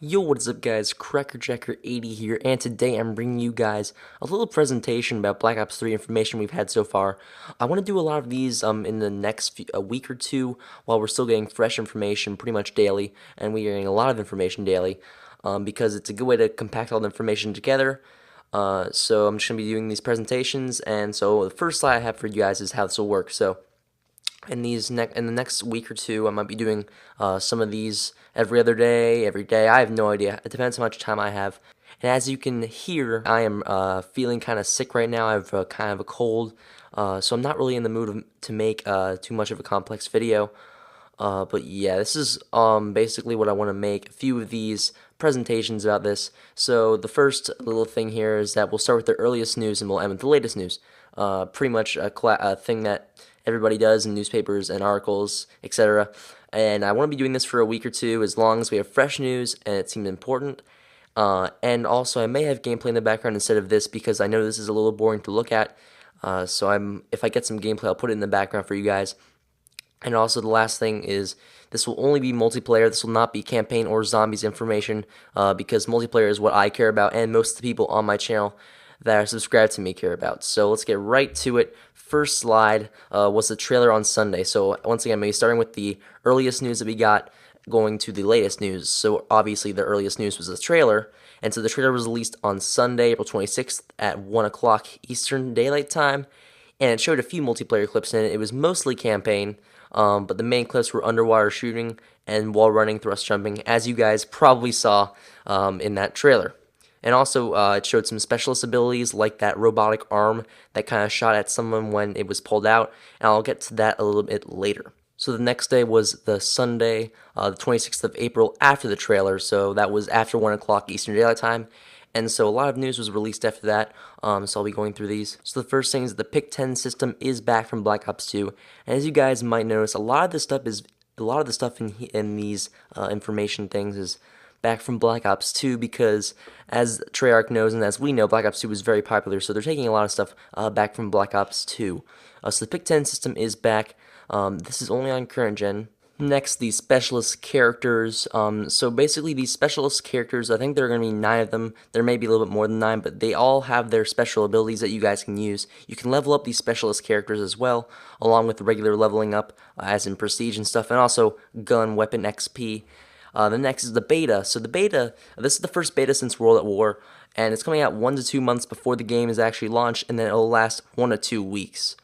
Yo, what is up guys, Crackerjacker80 here, and today I'm bringing you guys a little presentation about Black Ops 3 information we've had so far. I want to do a lot of these in the next a week or two while we're still getting fresh information pretty much daily, and we're getting a lot of information daily because it's a good way to compact all the information together. So I'm just going to be doing these presentations, and so the first slide I have for you guys is how this will work. So in the next week or two, I might be doing some of these every other day, every day. I have no idea. It depends how much time I have. And as you can hear, I am feeling kind of sick right now. I have kind of a cold, so I'm not really in the mood to make too much of a complex video. But yeah, this is basically what I want to make. A few of these presentations about this. So the first little thing here is that we'll start with the earliest news and we'll end with the latest news. Pretty much a thing that everybody does in newspapers and articles, etc. And I want to be doing this for a week or two as long as we have fresh news and it seemed important. And also, I may have gameplay in the background instead of this because I know this is a little boring to look at. If I get some gameplay, I'll put it in the background for you guys. And also the last thing is this will only be multiplayer. This will not be campaign or zombies information because multiplayer is what I care about and most of the people on my channel that are subscribed to me care about. So let's get right to it. First slide was the trailer on Sunday. So once again, maybe starting with the earliest news that we got going to the latest news. So obviously the earliest news was the trailer. And so the trailer was released on Sunday, April 26th at 1 o'clock Eastern Daylight Time. And it showed a few multiplayer clips in it. It was mostly campaign. But the main clips were underwater shooting and wall running, thrust jumping, as you guys probably saw in that trailer. And also, it showed some specialist abilities like that robotic arm that kind of shot at someone when it was pulled out, and I'll get to that a little bit later. So the next day was the Sunday, the 26th of April, after the trailer, so that was after 1 o'clock Eastern Daylight Time. And so a lot of news was released after that, so I'll be going through these. So the first thing is the Pick-10 system is back from Black Ops 2, and as you guys might notice, a lot of the stuff in these information things is back from Black Ops 2 because, as Treyarch knows and as we know, Black Ops 2 was very popular, so they're taking a lot of stuff back from Black Ops 2. So the Pick-10 system is back. This is only on current gen. Next, the specialist characters. So basically, these specialist characters, I think there are going to be 9 of them. There may be a little bit more than 9, but they all have their special abilities that you guys can use. You can level up these specialist characters as well, along with the regular leveling up, as in Prestige and stuff, and also gun, weapon XP. The next is the beta. So the beta, this is the first beta since World at War, and it's coming out 1 to 2 months before the game is actually launched, and then it'll last 1 to 2 weeks.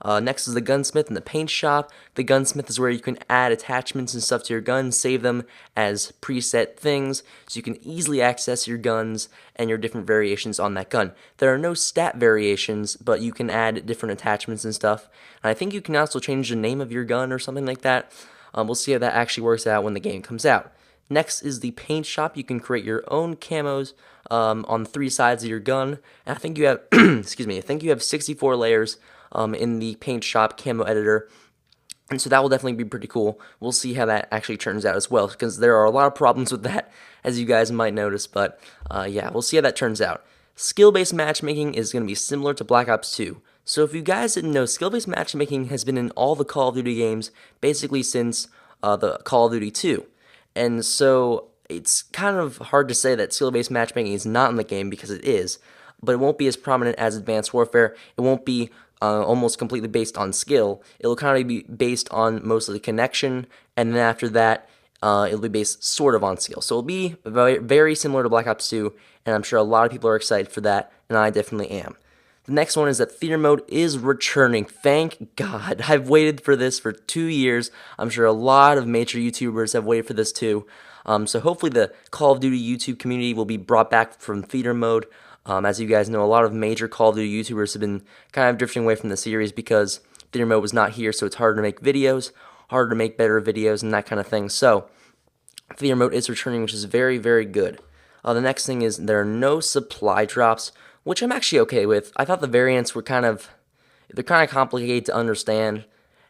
Next is the gunsmith and the paint shop. The gunsmith is where you can add attachments and stuff to your gun, save them as preset things, so you can easily access your guns and your different variations on that gun. There are no stat variations, but you can add different attachments and stuff. And I think you can also change the name of your gun or something like that. We'll see how that actually works out when the game comes out. Next is the paint shop. You can create your own camos on 3 sides of your gun. And I think you have, excuse me, I think you have 64 layers in the paint shop camo editor. And so that will definitely be pretty cool. We'll see how that actually turns out as well, because there are a lot of problems with that, as you guys might notice. But yeah, we'll see how that turns out. Skill-based matchmaking is going to be similar to Black Ops 2. So if you guys didn't know, skill-based matchmaking has been in all the Call of Duty games basically since the Call of Duty 2. And so it's kind of hard to say that skill-based matchmaking is not in the game because it is, but it won't be as prominent as Advanced Warfare. It won't be almost completely based on skill. It'll kind of be based on mostly connection, and then after that, it'll be based sort of on skill. So it'll be very, very similar to Black Ops 2, and I'm sure a lot of people are excited for that, and I definitely am. The next one is that theater mode is returning. Thank God. I've waited for this for 2 years. I'm sure a lot of major YouTubers have waited for this too. So hopefully the Call of Duty YouTube community will be brought back from theater mode. As you guys know, a lot of major Call of Duty YouTubers have been kind of drifting away from the series because theater mode was not here, so it's harder to make videos, harder to make better videos, and that kind of thing. So theater mode is returning, which is very, very good. The next thing is there are no supply drops, which I'm actually okay with. I thought the variants were they're kind of complicated to understand.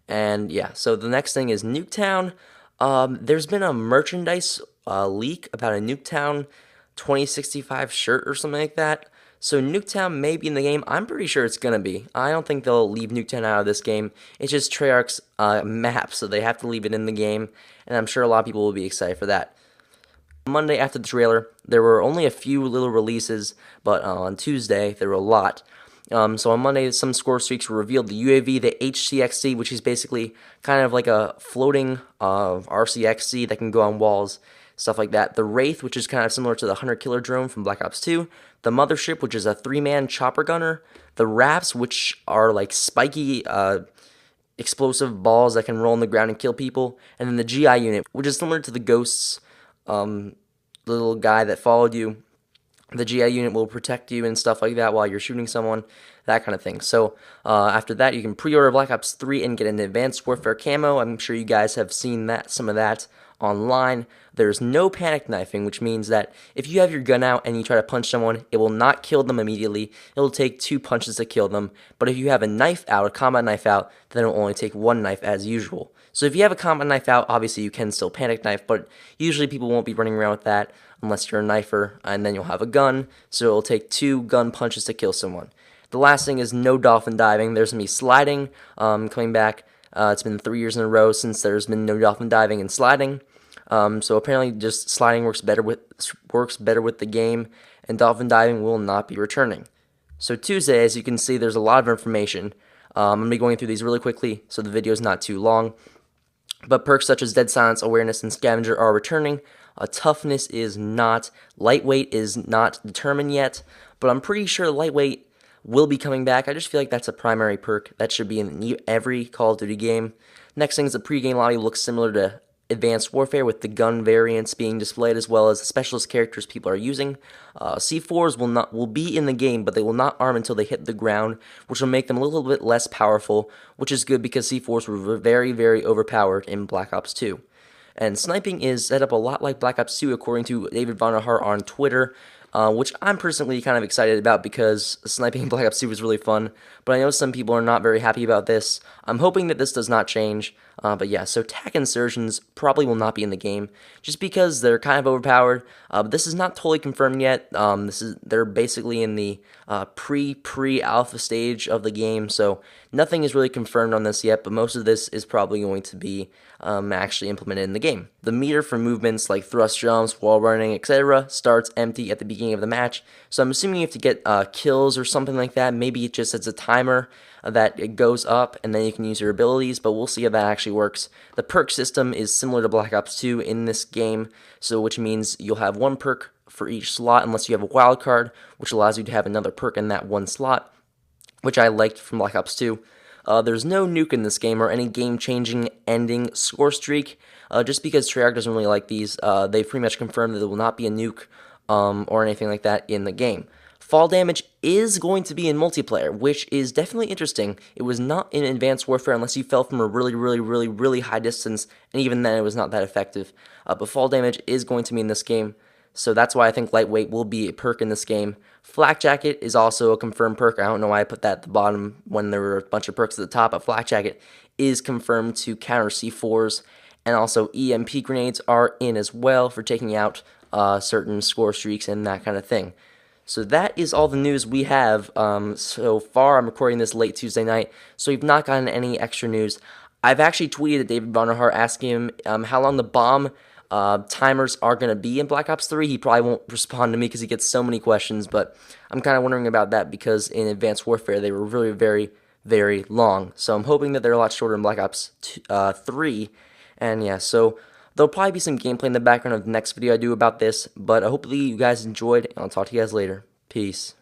And yeah, so the next thing is Nuketown. There's been a merchandise leak about a Nuketown 2065 shirt or something like that. So Nuketown may be in the game. I'm pretty sure it's going to be. I don't think they'll leave Nuketown out of this game. It's just Treyarch's map, so they have to leave it in the game. And I'm sure a lot of people will be excited for that. Monday after the trailer, there were only a few little releases, but on Tuesday, there were a lot. So on Monday, some score streaks were revealed. The UAV, the HCXC, which is basically kind of like a floating RCXC that can go on walls, stuff like that. The Wraith, which is kind of similar to the Hunter Killer drone from Black Ops 2. The Mothership, which is a 3-man chopper gunner. The Raps, which are like spiky explosive balls that can roll on the ground and kill people. And then the GI unit, which is similar to the Ghosts little guy that followed you. The GI unit will protect you and stuff like that while you're shooting someone, that kind of thing. So after that, you can pre-order Black Ops 3 and get an Advanced Warfare camo. I'm sure you guys have seen some of that online. There's no panic knifing, which means that if you have your gun out and you try to punch someone, it will not kill them immediately. It'll take 2 punches to kill them. But if you have a knife out, a combat knife out, then it'll only take 1 knife as usual. So if you have a combat knife out, obviously you can still panic knife, but usually people won't be running around with that unless you're a knifer, and then you'll have a gun, so it'll take 2 gun punches to kill someone. The last thing is no dolphin diving. There's going to be sliding coming back. It's been 3 years in a row since there's been no dolphin diving and sliding. So apparently just sliding works better with the game, and dolphin diving will not be returning. So Tuesday, as you can see, there's a lot of information. I'm going to be going through these really quickly so the video is not too long. But perks such as Dead Silence, Awareness, and Scavenger are returning. Toughness is not. Lightweight is not determined yet, but I'm pretty sure Lightweight will be coming back. I just feel like that's a primary perk that should be in every Call of Duty game. Next thing is the pregame lobby looks similar to Advanced Warfare with the gun variants being displayed as well as the specialist characters people are using. C4s will be in the game, but they will not arm until they hit the ground, which will make them a little bit less powerful, which is good because C4s were very, very overpowered in Black Ops 2. And sniping is set up a lot like Black Ops 2 according to David Vonderhaar on Twitter, which I'm personally kind of excited about because sniping in Black Ops 2 was really fun, but I know some people are not very happy about this. I'm hoping that this does not change, but yeah, so TAC insertions probably will not be in the game, just because they're kind of overpowered, but this is not totally confirmed yet. They're basically in the pre-alpha stage of the game, so nothing is really confirmed on this yet, but most of this is probably going to be actually implemented in the game. The meter for movements like thrust jumps, wall running, etc. starts empty at the beginning of the match, so I'm assuming you have to get kills or something like that. Maybe it just sets a timer that it goes up and then you can use your abilities, but we'll see how that actually works. The perk system is similar to Black Ops 2 in this game, so which means you'll have 1 perk for each slot unless you have a wild card, which allows you to have another perk in that 1 slot, which I liked from Black Ops 2. There's no nuke in this game or any game-changing ending score streak, just because Treyarch doesn't really like these. They've pretty much confirmed that there will not be a nuke or anything like that in the game. Fall damage is going to be in multiplayer, which is definitely interesting. It was not in Advanced Warfare unless you fell from a really high distance, and even then it was not that effective. But fall damage is going to be in this game, so that's why I think Lightweight will be a perk in this game. Flak Jacket is also a confirmed perk. I don't know why I put that at the bottom when there were a bunch of perks at the top, but Flak Jacket is confirmed to counter C4s, and also EMP grenades are in as well for taking out certain score streaks and that kind of thing. So that is all the news we have so far. I'm recording this late Tuesday night, so we've not gotten any extra news. I've actually tweeted at David Vonderhaar asking him how long the bomb timers are going to be in Black Ops 3. He probably won't respond to me because he gets so many questions, but I'm kind of wondering about that because in Advanced Warfare they were really very long. So I'm hoping that they're a lot shorter in Black Ops 3. And yeah, so there'll probably be some gameplay in the background of the next video I do about this, but hopefully you guys enjoyed, and I'll talk to you guys later. Peace.